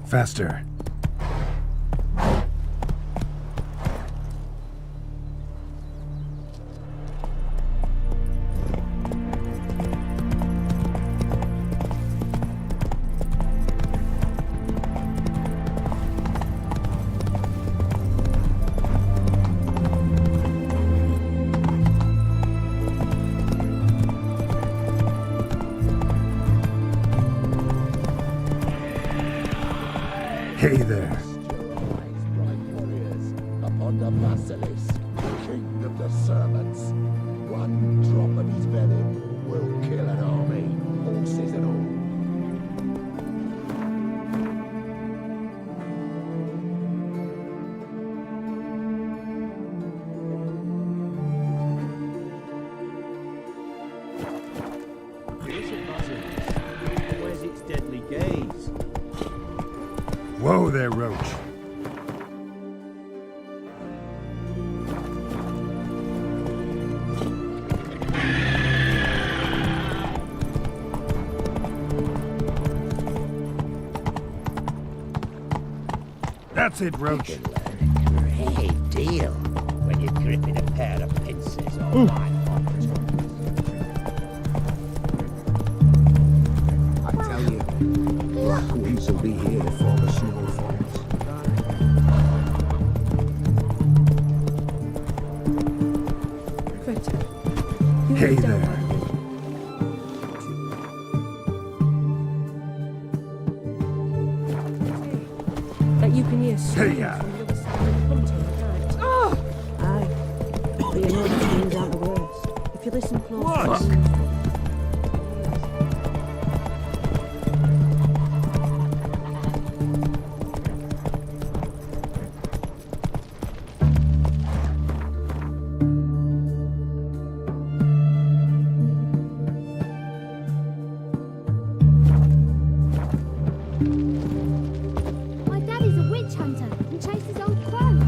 Faster. Hey there. Upon the basilisk, king of the servants. One drop of his venom will kill an army, horses and all. Where's its deadly gaze? Whoa there, Roach. That's it, Roach. You can learn a great deal when you're gripping a pair of pincers or I tell you, black winds will be here before the snow falls. Critter, you Hey live down there. by the river. That you can hear screams Hey-ya. from the other side of the hunting at night. Oh! Aye. But you know the screams aren't the worst. If you listen close. What? My daddy's a witch hunter and chases old crows.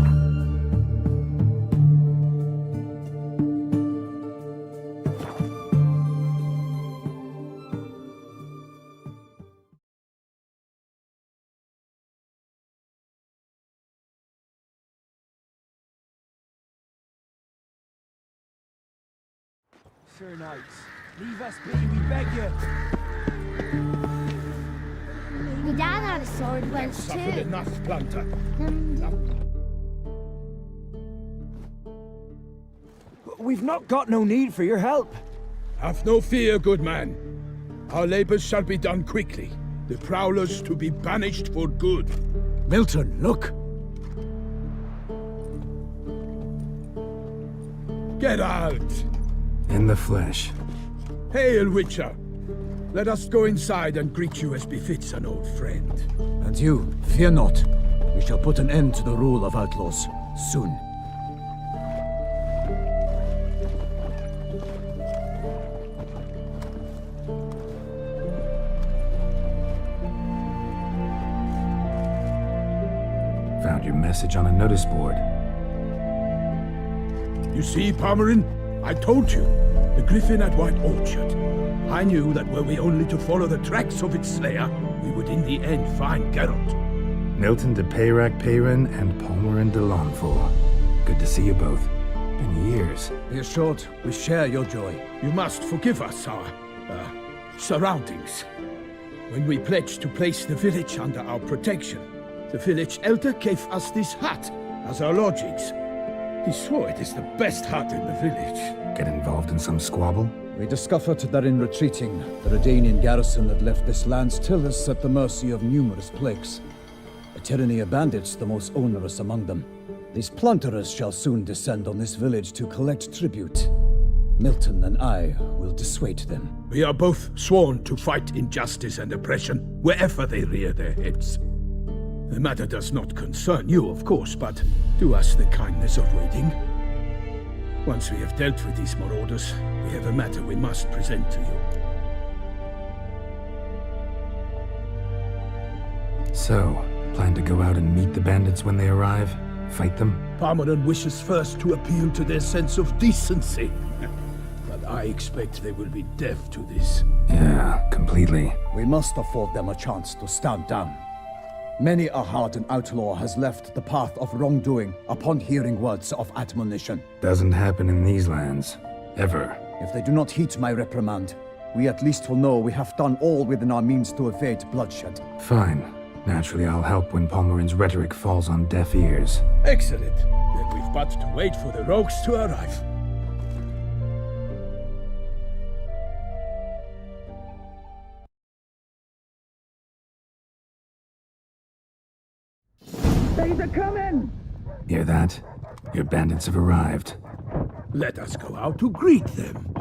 Sir Knights, leave us be, we beg you. My dad had a sword once Suffered too. enough, Plunter. We've not got no need for your help. Have no fear, good man. Our labors shall be done quickly. The prowlers to be banished for good. Milton, look. Geralt! In the flesh. Hail, Witcher! Let us go inside and greet you as befits an old friend. And you, fear not. We shall put an end to the rule of outlaws, soon. Found your message on a notice board. You see, Palmerin? I told you. The griffin at White Orchard. I knew that were we only to follow the tracks of its slayer, we would in the end find Geralt. Milton de Peyrac-Peyrin and Palmerin de Lawnful. Good to see you both. Been years. Be assured, we share your joy. You must forgive us our, surroundings. When we pledged to place the village under our protection, the village elder gave us this hut as our lodgings. He swore it is the best hut in the village. Get involved in some squabble? We discovered that in retreating, the Redanian garrison that left this land still is at the mercy of numerous plagues. A tyranny of bandits, the most onerous among them. These plunderers shall soon descend on this village to collect tribute. Milton and I will dissuade them. We are both sworn to fight injustice and oppression wherever they rear their heads. The matter does not concern you, of course, but do us the kindness of waiting. Once we have dealt with these marauders, we have a matter we must present to you. So, plan to go out and meet the bandits when they arrive? Fight them? Palmerin wishes first to appeal to their sense of decency. But I expect they will be deaf to this. Yeah, completely. We must afford them a chance to stand down. Many a hardened outlaw has left the path of wrongdoing upon hearing words of admonition. Doesn't happen in these lands. Ever. If they do not heed my reprimand, we at least will know we have done all within our means to evade bloodshed. Fine. Naturally, I'll help when Palmerin's rhetoric falls on deaf ears. Excellent. Then we've but to wait for the rogues to arrive. Hear that? Your bandits have arrived. Let us go out to greet them.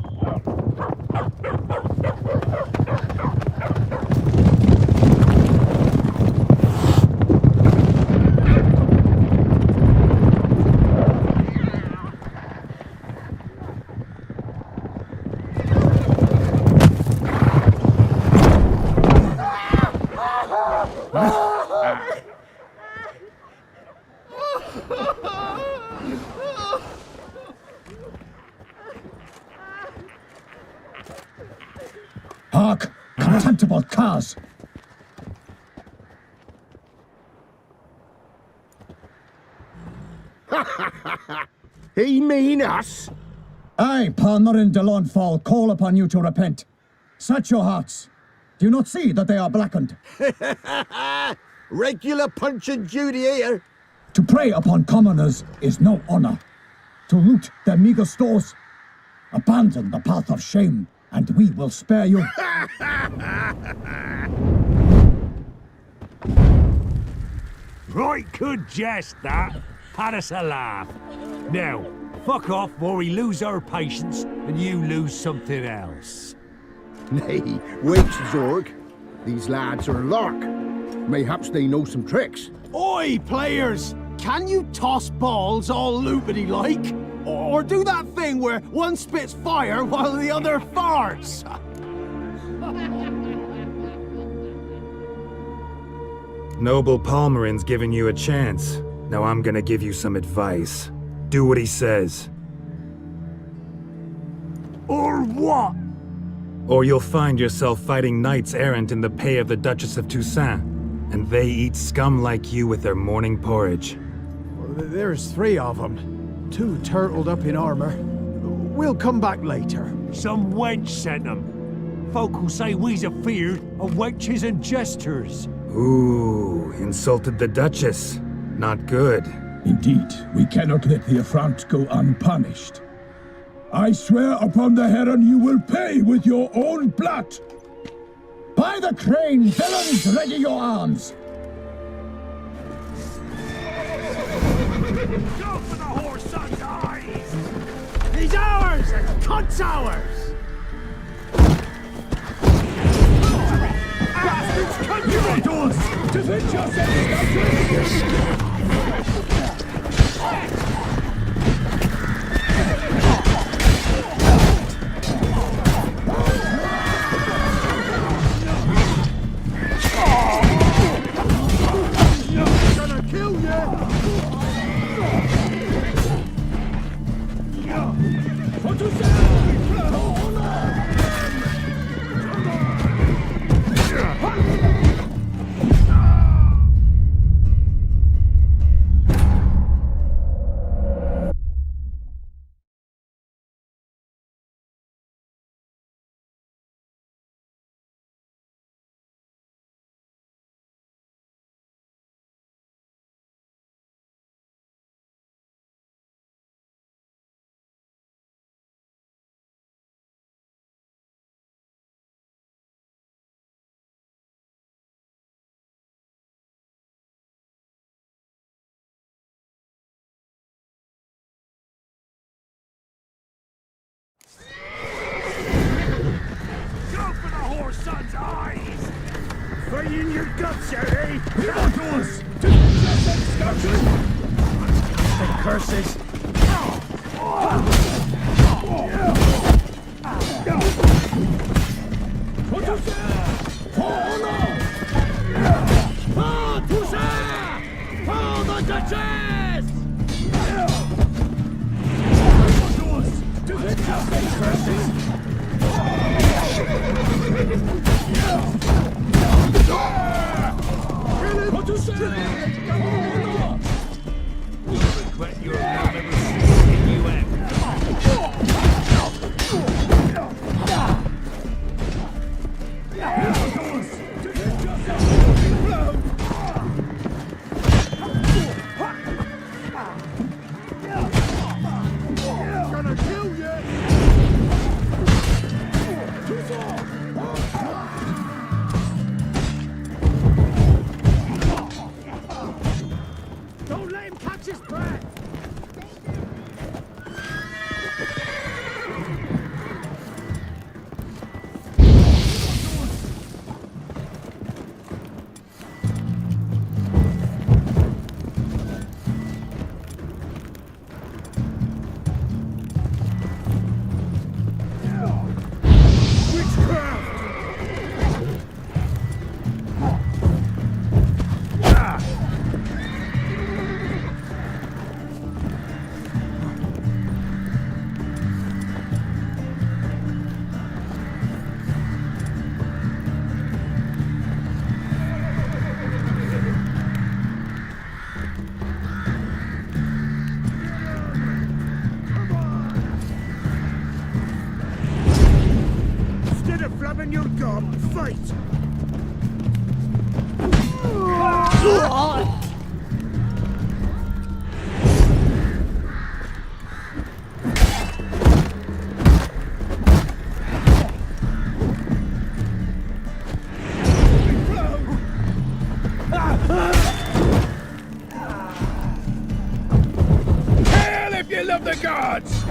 Hark! Contemptible curs! He mean us? I, Palmerin de Launfal, call upon you to repent. Set your hearts. Do you not see that they are blackened? Regular punch and Judy here. To prey upon commoners is no honor. To loot their meager stores, abandon the path of shame, and we will spare you. Right good jest, that. Had us a laugh. Now, fuck off before we lose our patience and you lose something else. Nay, wait, Zorg. These lads are lark. Mayhaps they know some tricks. Oi, players! Can you toss balls all loopity-like? Or do that thing where one spits fire while the other farts? Noble Palmerin's giving you a chance. Now I'm gonna give you some advice. Do what he says. Or what? Or you'll find yourself fighting knights errant in the pay of the Duchess of Toussaint. And they eat scum like you with their morning porridge. There's 3 of them. 2 turtled up in armor. We'll come back later. Some wench sent them. Folk who say we's afeard of wenches and jesters. Ooh, insulted the Duchess. Not good. Indeed, we cannot let the affront go unpunished. I swear upon the heron you will pay with your own blood. By the crane, villains, ready your arms! Go for the whore's son's eyes! He's ours and cunt's ours! Bastards, cunt you into us! Defend yourselves, scoundrels! Son's eyes! Right in your guts, Ciri! Give on to us! Defend yourselves, scoundrels! The curses! For Toussaint! For the Duchess! Give on to us! Defend yourselves, curses! For Toussaint! from fate! Hail if you love the gods!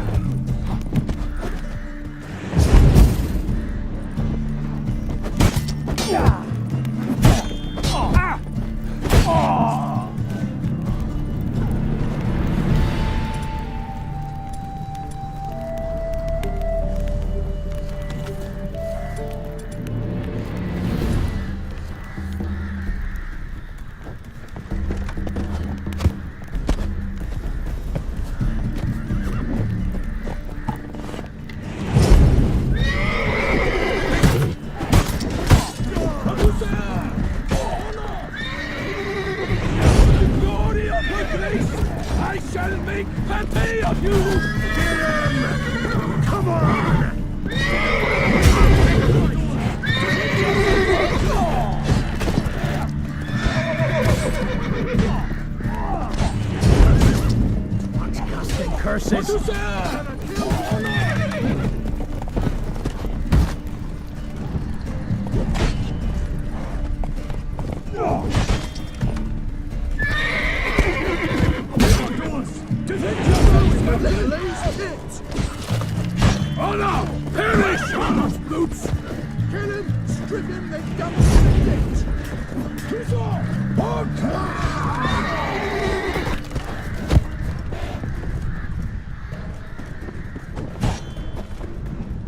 I shall make happy of you! Get him! Come on! Casting curses! Oh no! Perish! Boots! Kill him! Strip him, then dump him in the ditch! Toussaint!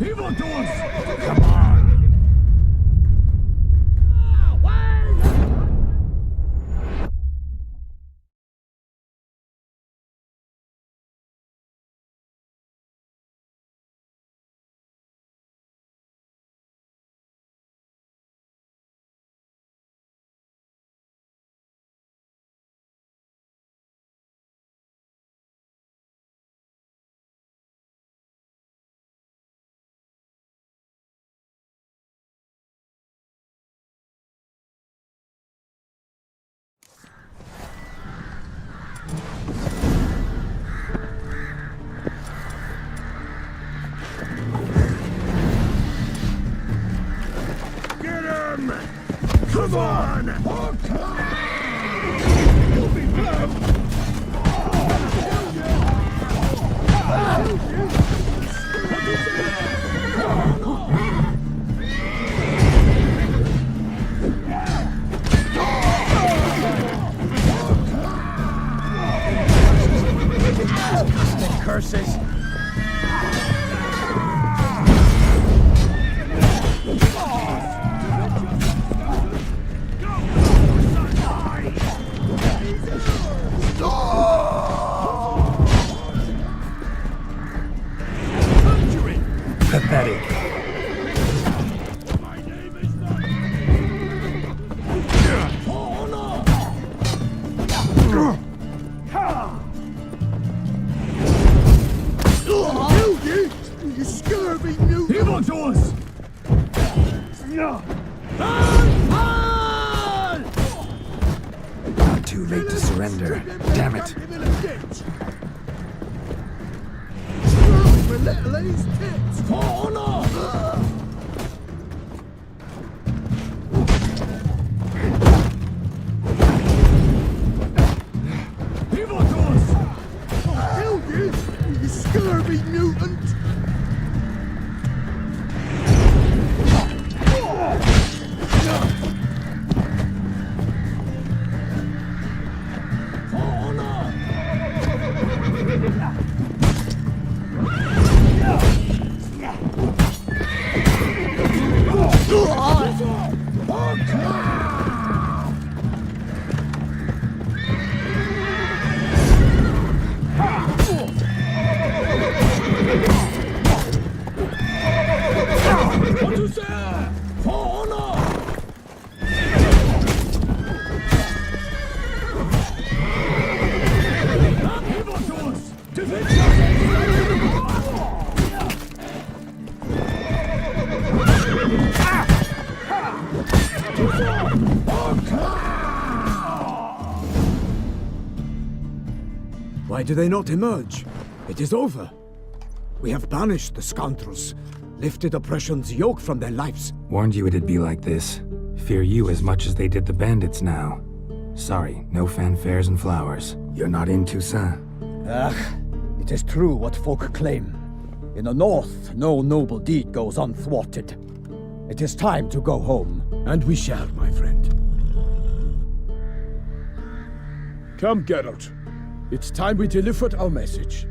Evil doers! Come on! Come on! You'll be blessed! Curses! Pathetic. My name is not... Killed you! You scurvy newt! Evil doers! Too late to surrender. Damn it. Little A's tits! For honor! Evil doers! Killed you! You scurvy mutant! Why do they not emerge? It is over. We have banished the scoundrels, lifted oppression's yoke from their lives. Warned you it'd be like this. Fear you as much as they did the bandits now. Sorry, no fanfares and flowers. You're not in Toussaint. It is true what folk claim. In the north, no noble deed goes unthwarted. It is time to go home. And we shall, my friend. Come, Geralt. It's time we delivered our message.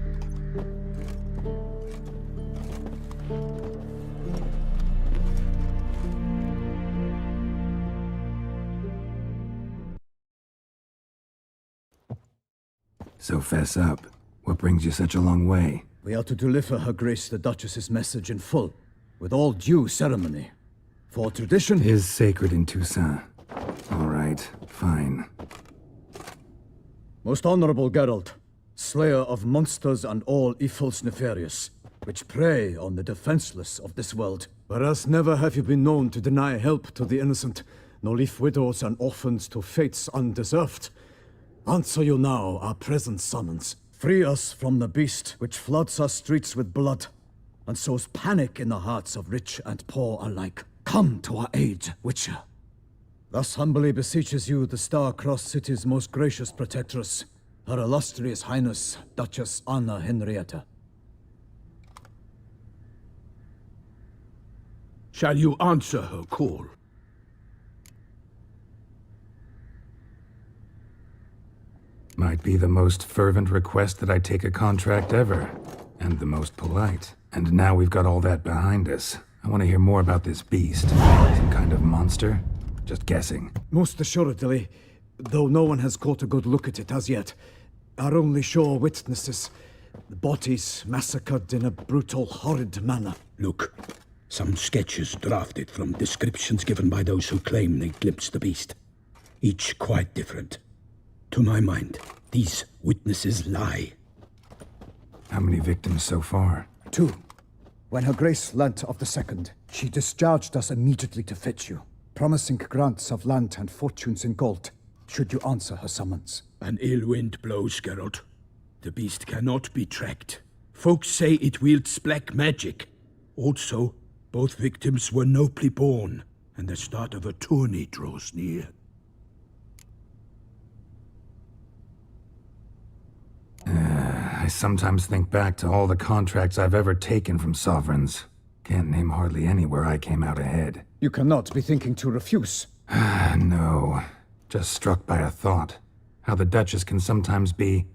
So fess up. What brings you such a long way? We are to deliver Her Grace the Duchess's message in full, with all due ceremony. For tradition Is sacred in Toussaint. All right, fine. Most honorable Geralt, slayer of monsters and all evils nefarious, which prey on the defenseless of this world. Whereas never have you been known to deny help to the innocent, nor leave widows and orphans to fates undeserved. Answer you now our present summons. Free us from the beast which floods our streets with blood, and sows panic in the hearts of rich and poor alike. Come to our aid, Witcher. Thus humbly beseeches you the star-crossed city's most gracious protectress, Her illustrious Highness, Duchess Anna Henrietta. Shall you answer her call? Might be the most fervent request that I take a contract ever. And the most polite. And now we've got all that behind us. I want to hear more about this beast. Some kind of monster? Just guessing. Most assuredly, though no one has caught a good look at it as yet. Our only sure witnesses, the bodies massacred in a brutal, horrid manner. Look, some sketches drafted from descriptions given by those who claim they glimpsed the beast. Each quite different. To my mind, these witnesses lie. How many victims so far? 2. When Her Grace learnt of the second, she discharged us immediately to fetch you, promising grants of land and fortunes in gold, should you answer her summons. An ill wind blows, Geralt. The beast cannot be tracked. Folks say it wields black magic. Also, both victims were nobly born, and the start of a tourney draws near. I sometimes think back to all the contracts I've ever taken from sovereigns. Can't name hardly any where I came out ahead. You cannot be thinking to refuse. No. Just struck by a thought. How the Duchess can sometimes be...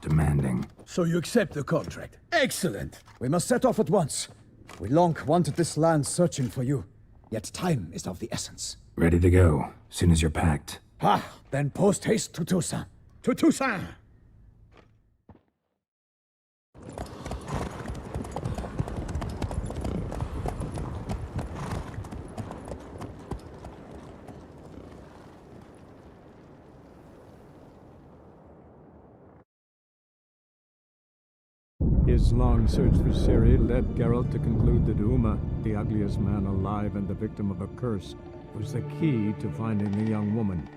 demanding. So you accept the contract? Excellent! We must set off at once. We long wanted this land searching for you, yet time is of the essence. Ready to go, soon as you're packed. Then post haste to Toussaint. To Toussaint! His long search for Ciri led Geralt to conclude that Uma, the ugliest man alive and the victim of a curse, was the key to finding the young woman.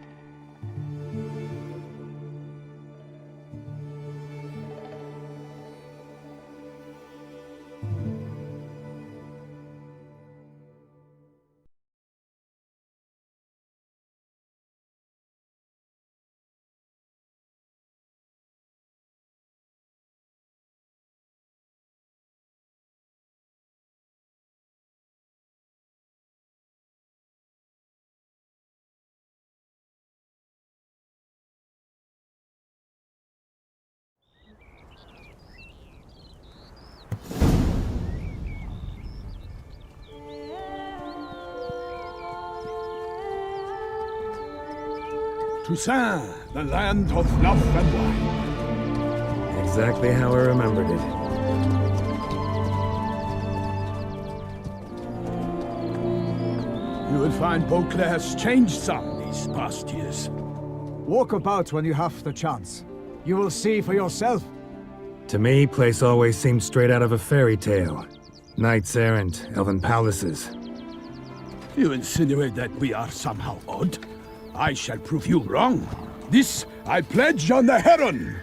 Toussaint, the land of love and wine. Exactly how I remembered it. You will find Beauclair has changed some these past years. Walk about when you have the chance. You will see for yourself. To me, place always seemed straight out of a fairy tale. Knights errant, elven palaces. You insinuate that we are somehow odd? I shall prove you wrong. This I pledge on the Heron!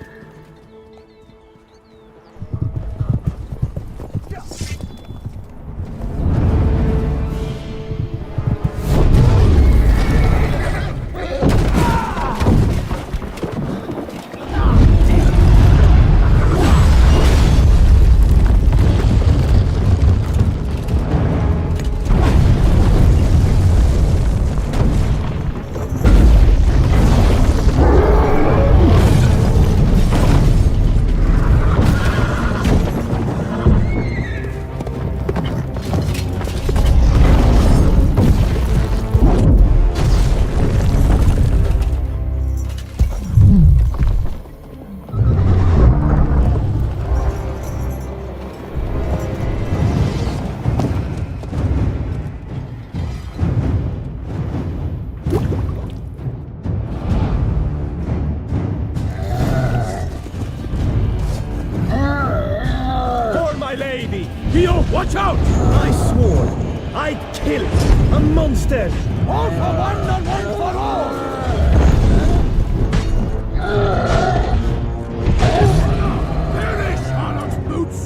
Watch out! I swore I'd kill a monster. All for one and one for all! Perish, Charlotte's boots!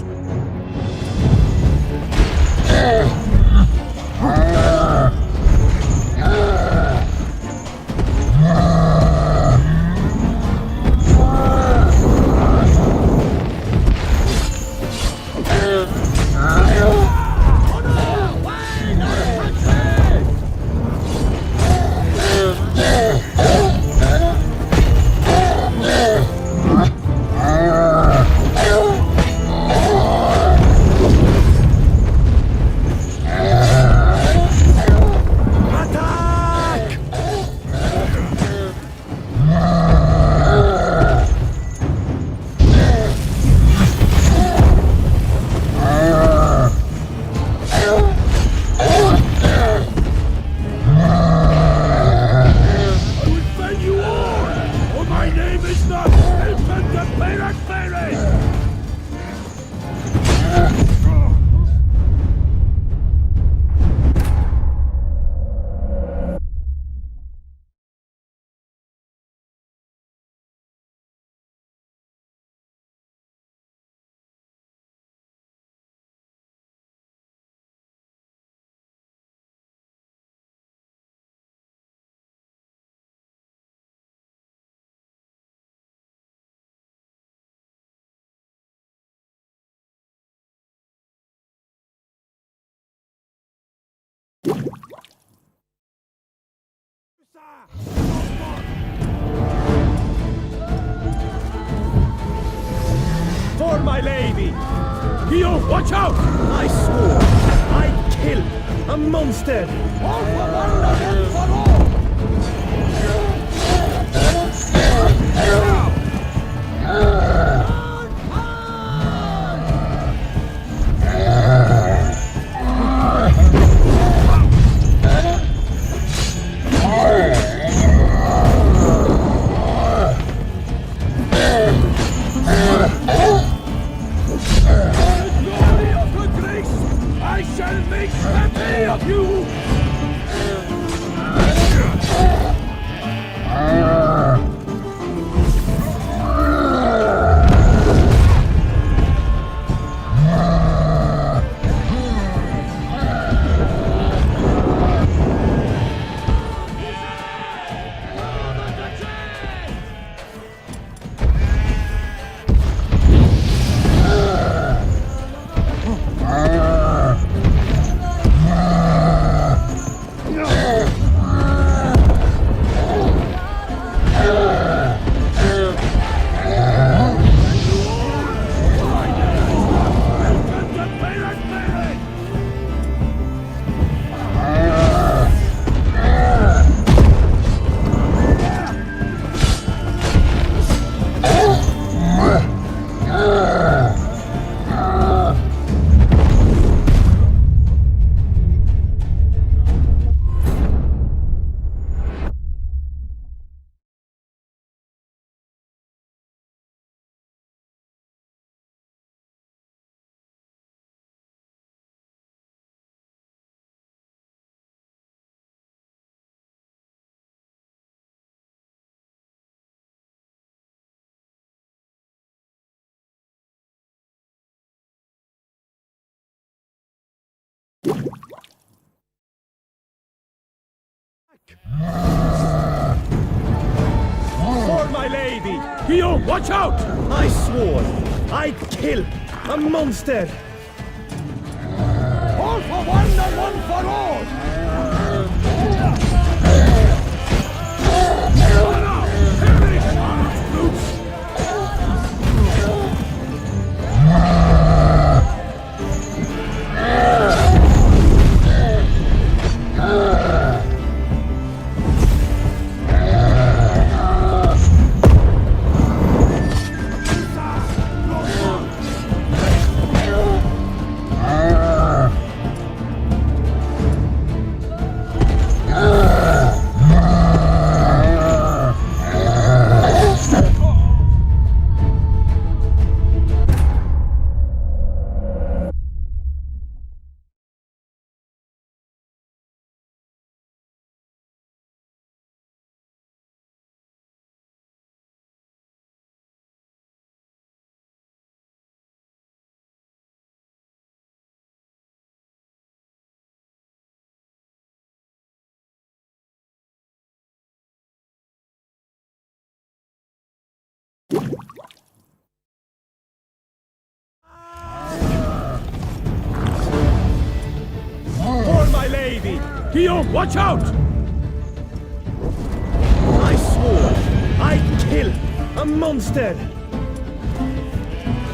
For my lady! Gio, watch out! I swore I'd kill a monster. All for one and one for all! I shall make happy of you! For my lady! Guillaume, watch out! I swore I'd kill a monster! All for one and one for all! For my lady! Guillaume, watch out! I swore I'd kill a monster!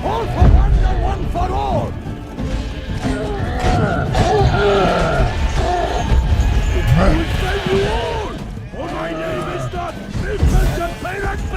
All for one and one for all! I will save you all! For my name is not Mr. Pirate!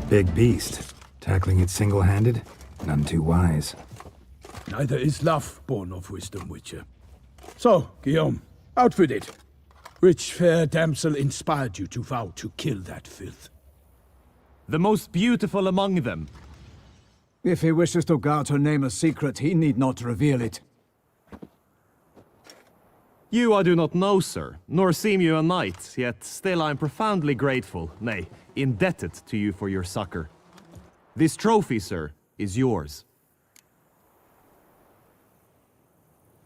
Big beast. Tackling it single-handed? None too wise. Neither is love born of wisdom, Witcher. So, Guillaume, out with it. Which fair damsel inspired you to vow to kill that filth? The most beautiful among them. If he wishes to guard her name a secret, he need not reveal it. You I do not know, sir, nor seem you a knight, yet still I am profoundly grateful, nay, indebted to you for your succor. This trophy, sir, is yours.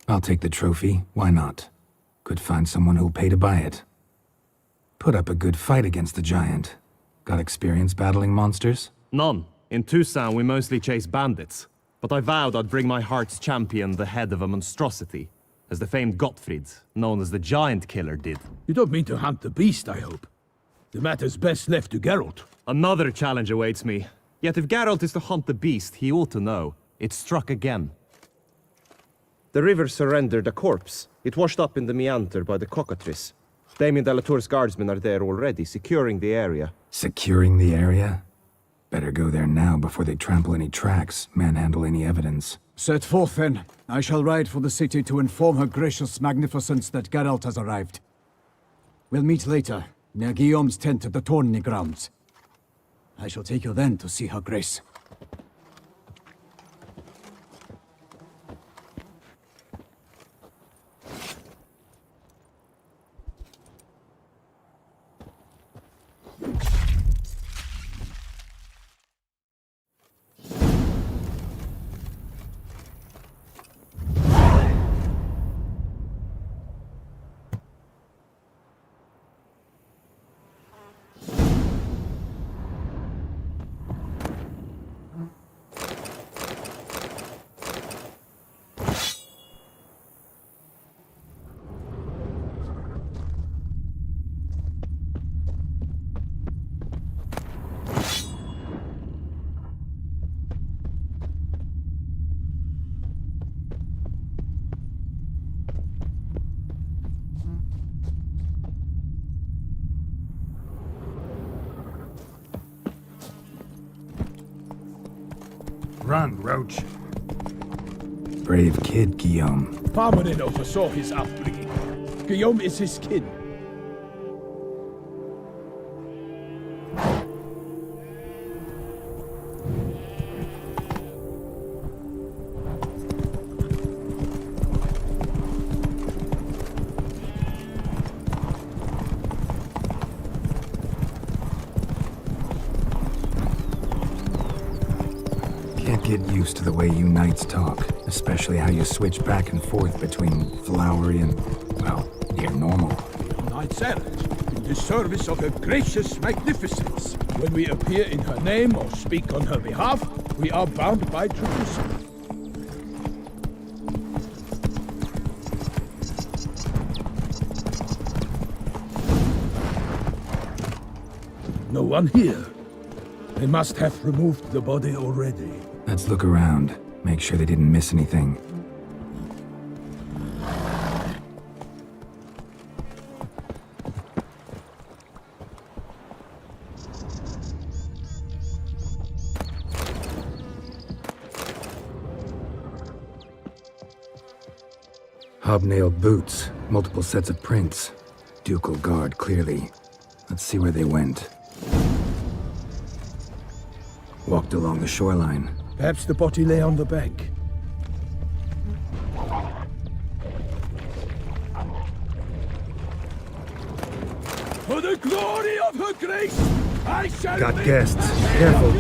I'll take the trophy, why not? Could find someone who'll pay to buy it. Put up a good fight against the giant. Got experience battling monsters? None. In Toussaint we mostly chase bandits, but I vowed I'd bring my heart's champion the head of a monstrosity, as the famed Gottfried, known as the Giant Killer, did. You don't mean to hunt the beast, I hope. The matter's best left to Geralt. Another challenge awaits me. Yet if Geralt is to hunt the beast, he ought to know. It struck again. The river surrendered a corpse. It washed up in the meander by the cockatrice. Damien de la Tour's guardsmen are there already, securing the area. Securing the area? Better go there now before they trample any tracks, manhandle any evidence. Set forth, then. I shall ride for the city to inform her gracious magnificence that Geralt has arrived. We'll meet later, near Guillaume's tent at the tourney grounds. I shall take you then to see her grace. Run, Roach. Brave kid, Guillaume. Parmarin oversaw his upbringing. Guillaume is his kin. Can't get used to the way you knights talk, especially how you switch back and forth between flowery and, well, near normal. Knights errant, in the service of her gracious magnificence. When we appear in her name or speak on her behalf, we are bound by tradition. No one here. They must have removed the body already. Let's look around, make sure they didn't miss anything. Hobnailed boots, multiple sets of prints. Ducal guard, clearly. Let's see where they went. Walked along the shoreline. Perhaps the body lay on the bank. For the glory of her grace, I shall Got make guests. Careful.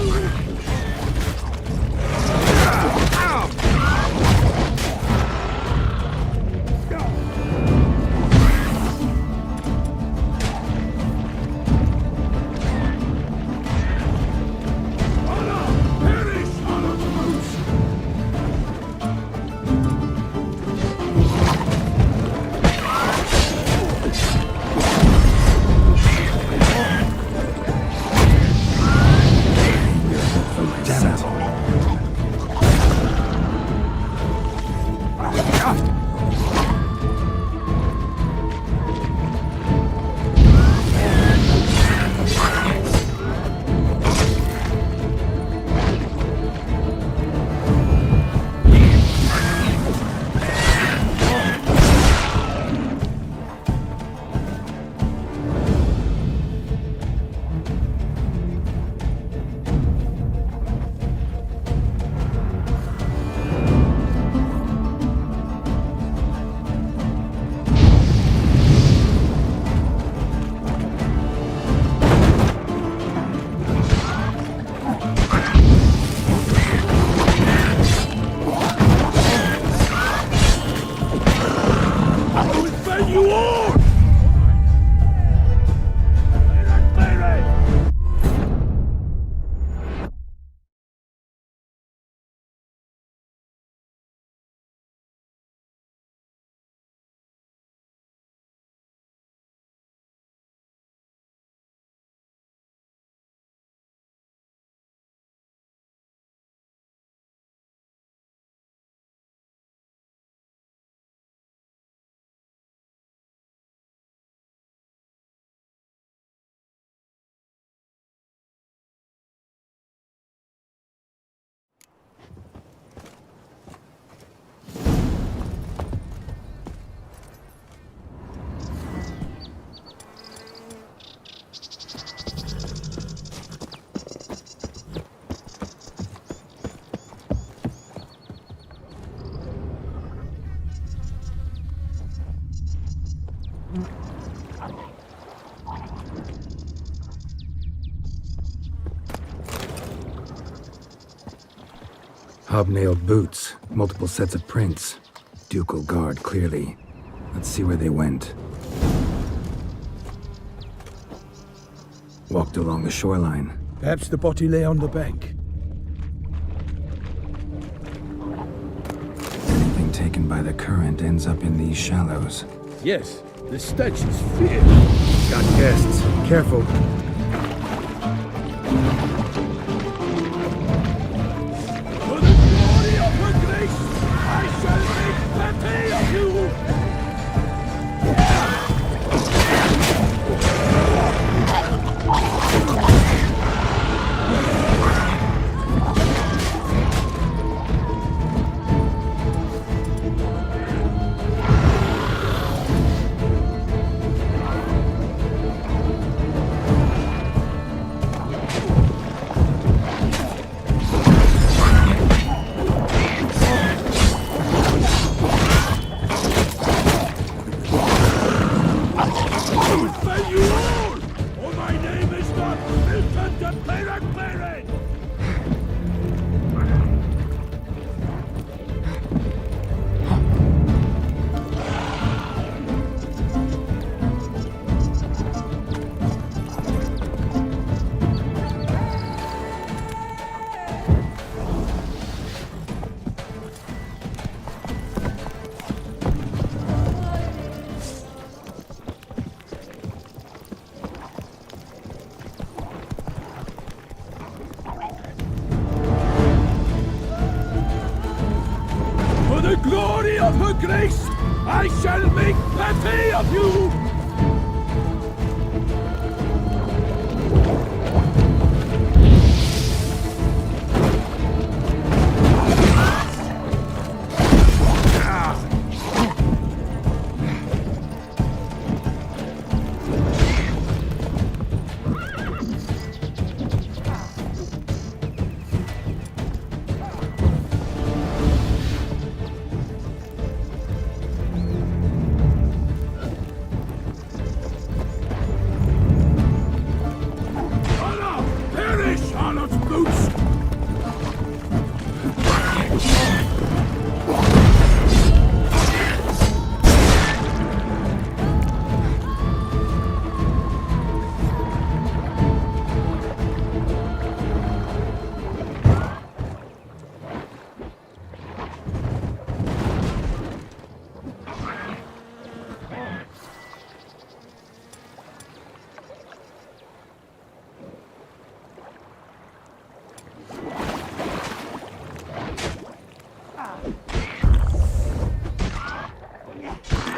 Hobnailed boots, multiple sets of prints. Ducal guard, clearly. Let's see where they went. Walked along the shoreline. Perhaps the body lay on the bank. Anything taken by the current ends up in these shallows. Yes, the stench is fierce. Got guests. Careful. For the glory of her grace, I shall make pate of you! her grace, I shall make petty of you!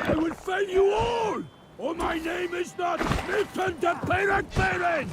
I will fell you all, or my name is not Milton the Pirate Baron!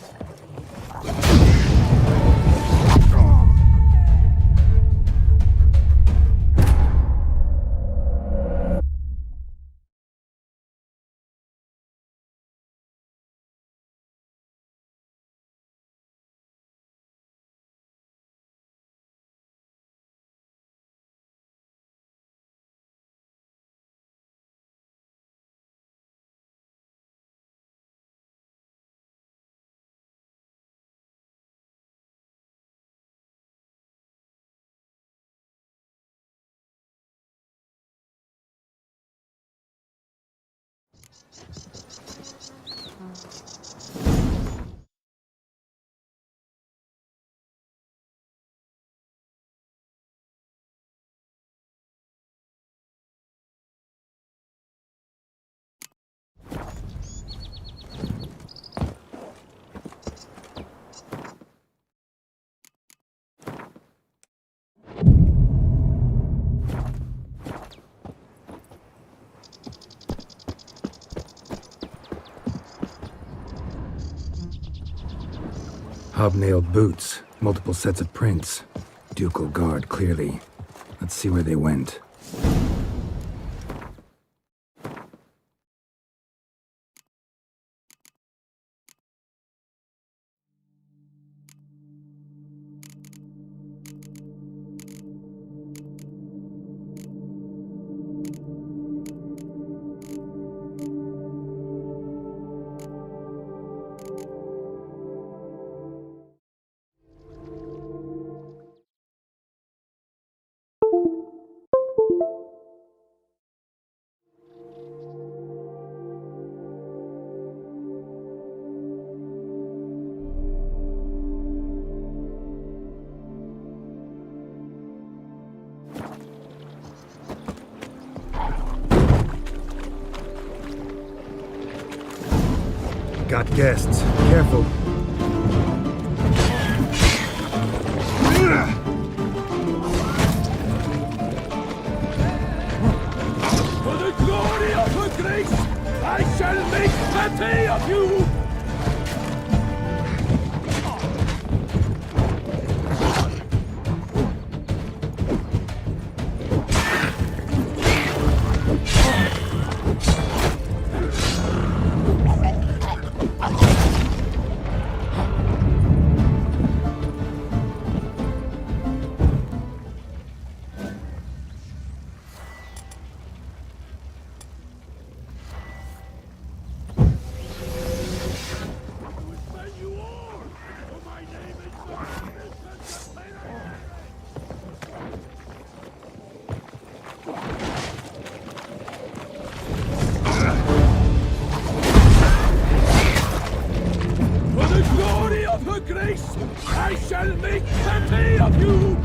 Hobnailed boots, multiple sets of prints. Ducal guard, clearly. Let's see where they went. Got guests. Careful. For the glory of her grace, I shall make petty of you! Grace, I shall make petty of you!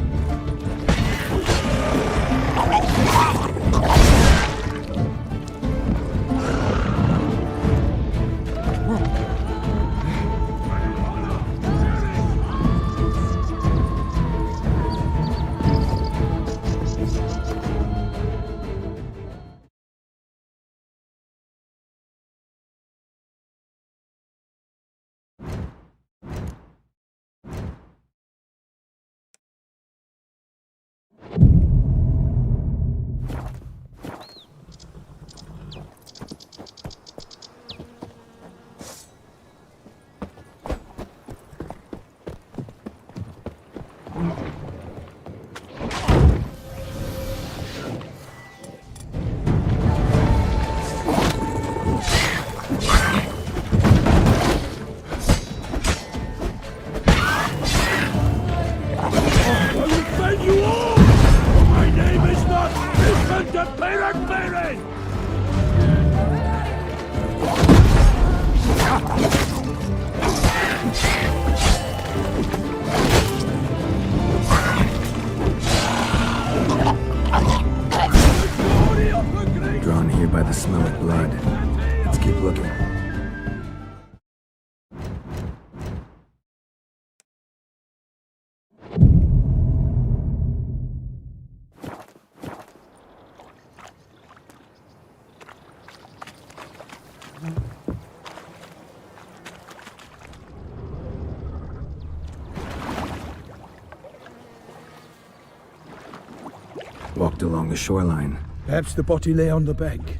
Walked along the shoreline. Perhaps the body lay on the bank.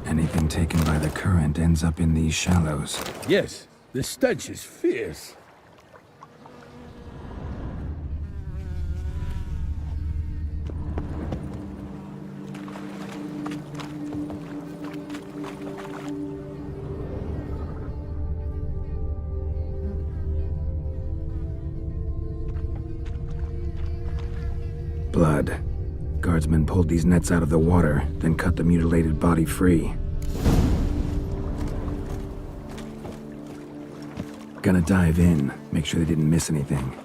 Anything taken by the current ends up in these shallows. Yes, the stench is fierce. Blood. Guardsmen pulled these nets out of the water, then cut the mutilated body free. Gonna dive in, make sure they didn't miss anything.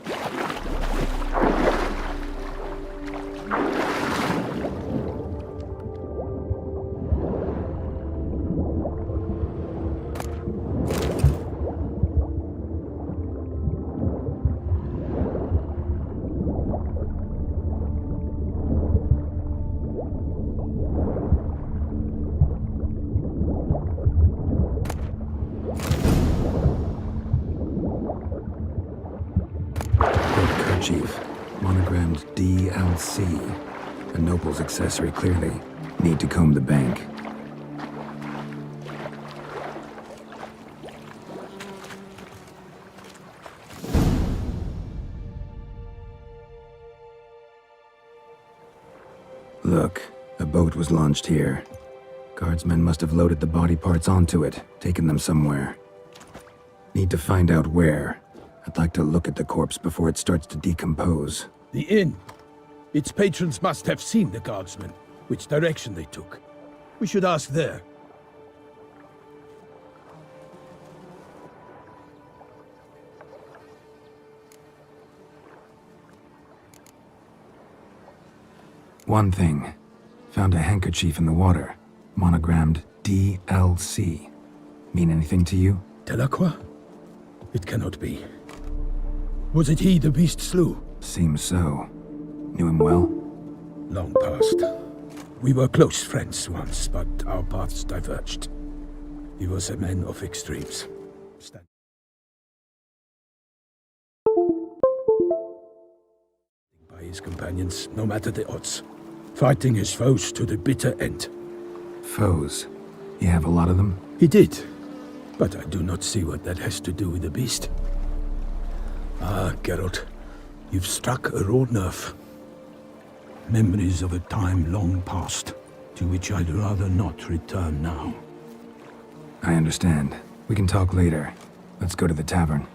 Chief, monogrammed DLC. A noble's accessory, clearly. Need to comb the bank. Look, a boat was launched here. Guardsmen must have loaded the body parts onto it, taken them somewhere. Need to find out where. I'd like to look at the corpse before it starts to decompose. The inn. Its patrons must have seen the guardsmen, which direction they took. We should ask there. One thing. Found a handkerchief in the water. Monogrammed DLC. Mean anything to you? Delacroix? It cannot be. Was it he the beast slew? Seems so. Knew him well? Long past. We were close friends once, but our paths diverged. He was a man of extremes. By his companions, no matter the odds. Fighting his foes to the bitter end. Foes? You have a lot of them? He did. But I do not see what that has to do with the beast. Ah, Geralt, you've struck a raw nerve. Memories of a time long past, to which I'd rather not return now. I understand. We can talk later. Let's go to the tavern.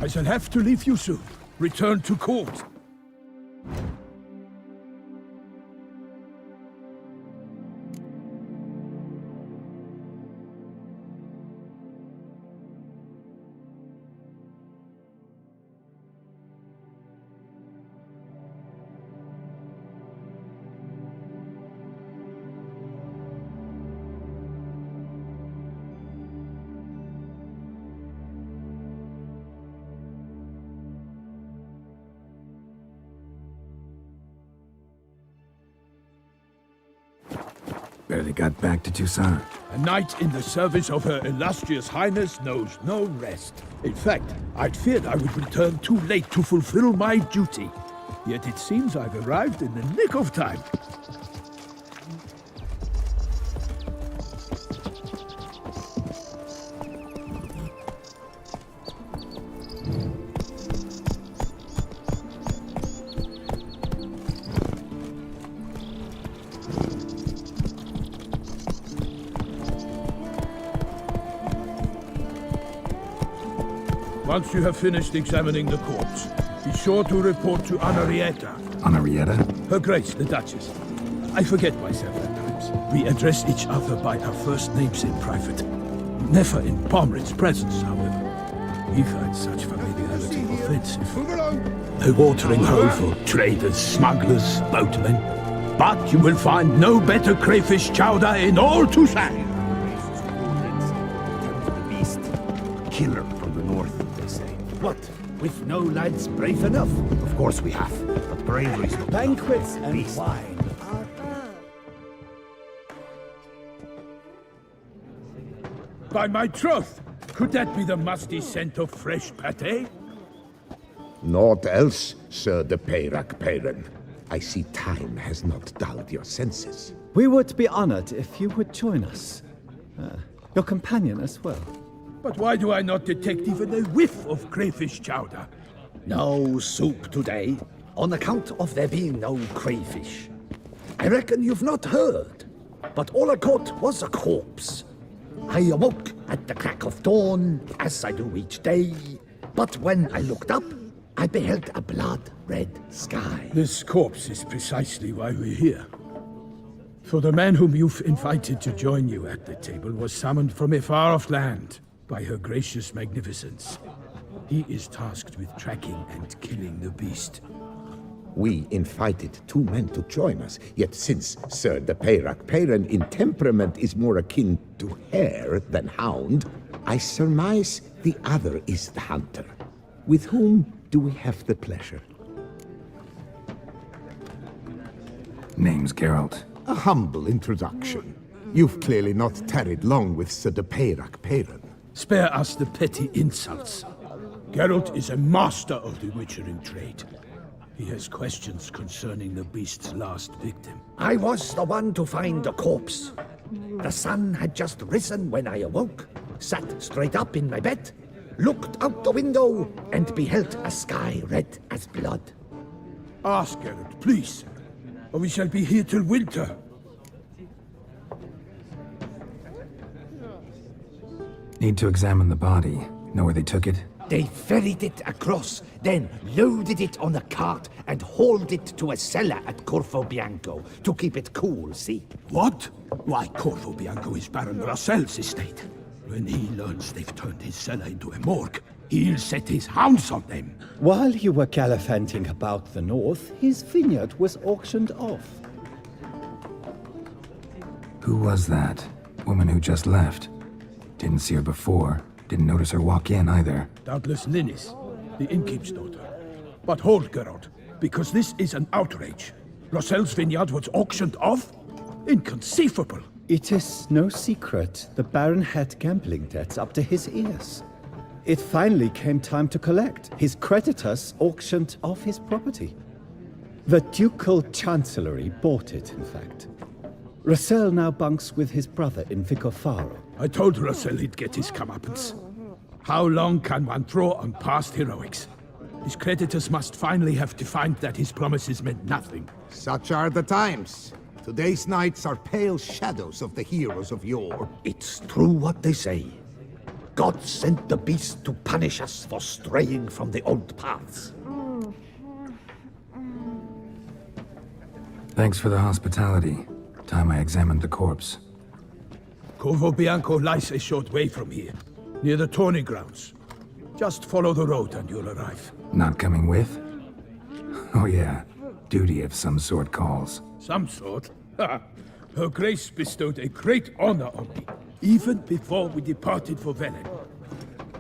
I shall have to leave you soon. Return to court. Barely got back to Toussaint. A knight in the service of Her Illustrious Highness knows no rest. In fact, I'd feared I would return too late to fulfill my duty. Yet it seems I've arrived in the nick of time. Once you have finished examining the corpse, be sure to report to Henrietta. Henrietta? Her Grace, the Duchess. I forget myself at times. We address each other by our first names in private. Never in Pomred's presence, however. We find such familiarity offensive. A watering hole for traders, smugglers, boatmen. But you will find no better crayfish chowder in all Toussaint. The beast. Killer from the north, they say. What? With no lads brave enough? Of course we have. But bravery's not Banquets and beast. wine. By my troth, could that be the musty scent of fresh pâté? Naught else, Sir de Peyrac Peyran. I see time has not dulled your senses. We would be honored if you would join us. Your companion as well. But why do I not detect even a whiff of crayfish chowder? No soup today, on account of there being no crayfish. I reckon you've not heard, but all I caught was a corpse. I awoke at the crack of dawn, as I do each day, but when I looked up, I beheld a blood-red sky. This corpse is precisely why we're here. For the man whom you've invited to join you at the table was summoned from a far-off land by her gracious magnificence. He is tasked with tracking and killing the beast. We invited 2 men to join us, yet since Sir de Peyrac Peyran in temperament is more akin to hare than hound, I surmise the other is the hunter. With whom do we have the pleasure? Name's Geralt. A humble introduction. You've clearly not tarried long with Sir de Peyrac Peyran. Spare us the petty insults. Geralt is a master of the witchering trade. He has questions concerning the beast's last victim. I was the one to find the corpse. The sun had just risen when I awoke, sat straight up in my bed, looked out the window, and beheld a sky red as blood. Ask Geralt, please, or we shall be here till winter. Need to examine the body. Know where they took it? They ferried it across, then loaded it on a cart and hauled it to a cellar at Corvo Bianco to keep it cool, see? What? Why, Corvo Bianco is Baron Russell's estate. When he learns they've turned his cellar into a morgue, he'll set his hounds on them. While you were gallivanting about the north, his vineyard was auctioned off. Who was that? Woman who just left. Didn't see her before. Didn't notice her walk in either. Doubtless Linnis, the innkeep's daughter. But hold, Geralt, because this is an outrage. Russell's vineyard was auctioned off? Inconceivable. It is no secret the Baron had gambling debts up to his ears. It finally came time to collect. His creditors auctioned off his property. The Ducal Chancellery bought it, in fact. Russell now bunks with his brother in Vicofaro. I told Russell he'd get his comeuppance. How long can one throw on past heroics? His creditors must finally have to find that his promises meant nothing. Such are the times. Today's knights are pale shadows of the heroes of yore. It's true what they say. God sent the beast to punish us for straying from the old paths. Thanks for the hospitality. Time I examined the corpse. Corvo Bianco lies a short way from here, near the tourney grounds. Just follow the road and you'll arrive. Not coming with? Oh yeah, duty of some sort calls. Some sort? Her Grace bestowed a great honor on me, even before we departed for Velen.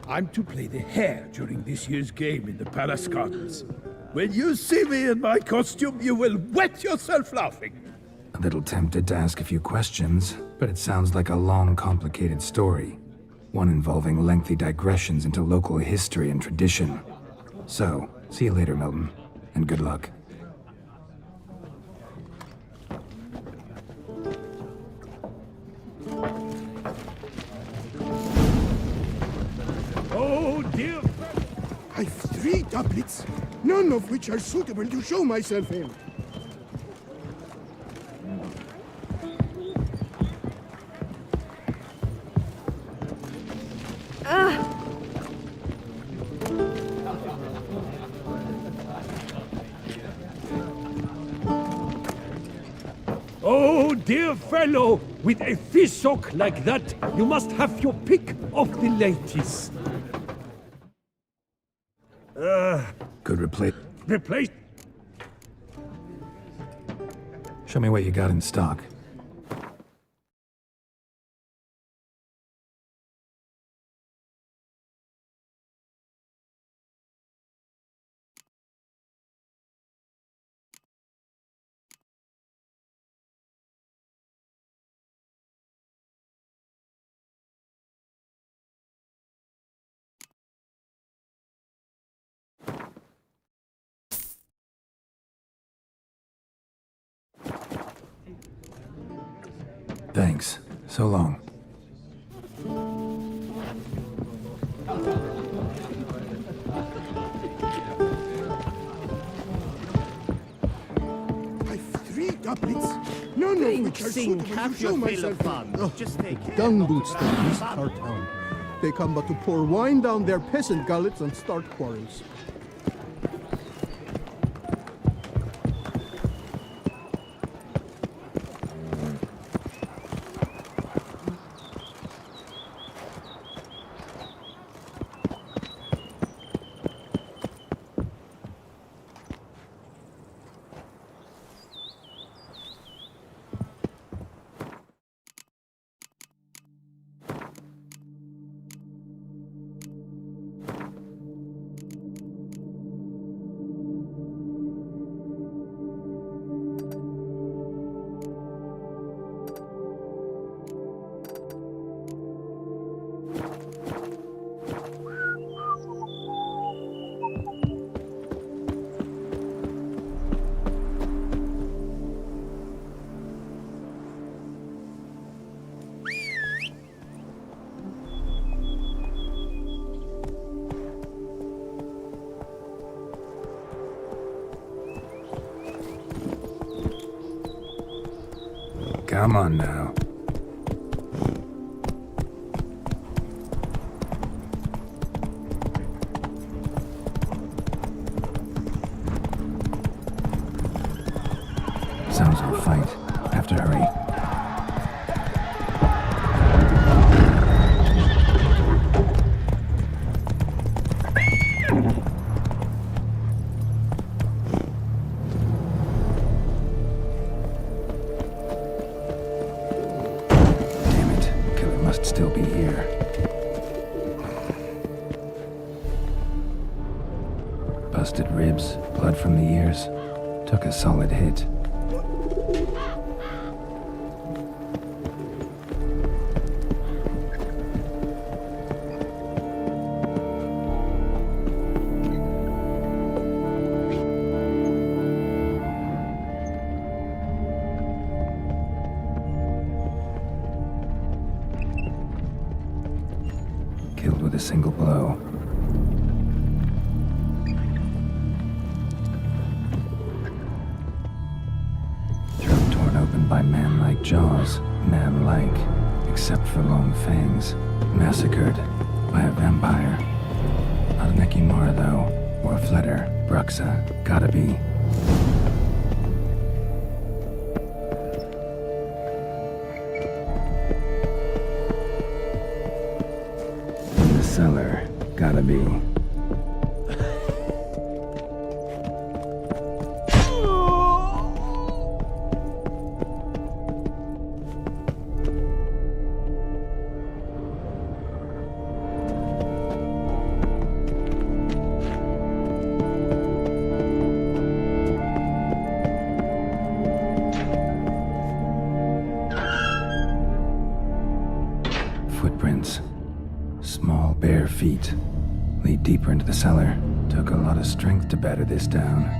I'm to play the hare during this year's game in the Palace Gardens. When you see me in my costume, you will wet yourself laughing. A little tempted to ask a few questions, but it sounds like a long, complicated story. One involving lengthy digressions into local history and tradition. So, see you later, Milton, and good luck. Oh, dear. I've 3 doublets, none of which are suitable to show myself in. Oh, dear fellow, with a fishhook like that, you must have your pick of the ladies. Good replace. Replace. Show me what you got in stock. Thanks. So long. I've 3 goblets. None of which are suitable to show myself. Just take Dung boots that beast our town. They come but to pour wine down their peasant gullets and start quarrels. Come on now. Sounds like a fight. Have to hurry. Still be here. Busted ribs, blood from the ears. Took a solid hit. Killed with a single blow. Throat torn open by man-like jaws. Man-like, except for long fangs. Massacred by a vampire. Not an Ekimara, though. Or a Fletter. Bruxa. Gotta be. Cellar. Gotta be. Footprints. Small, bare feet lead deeper into the cellar. Took a lot of strength to batter this down.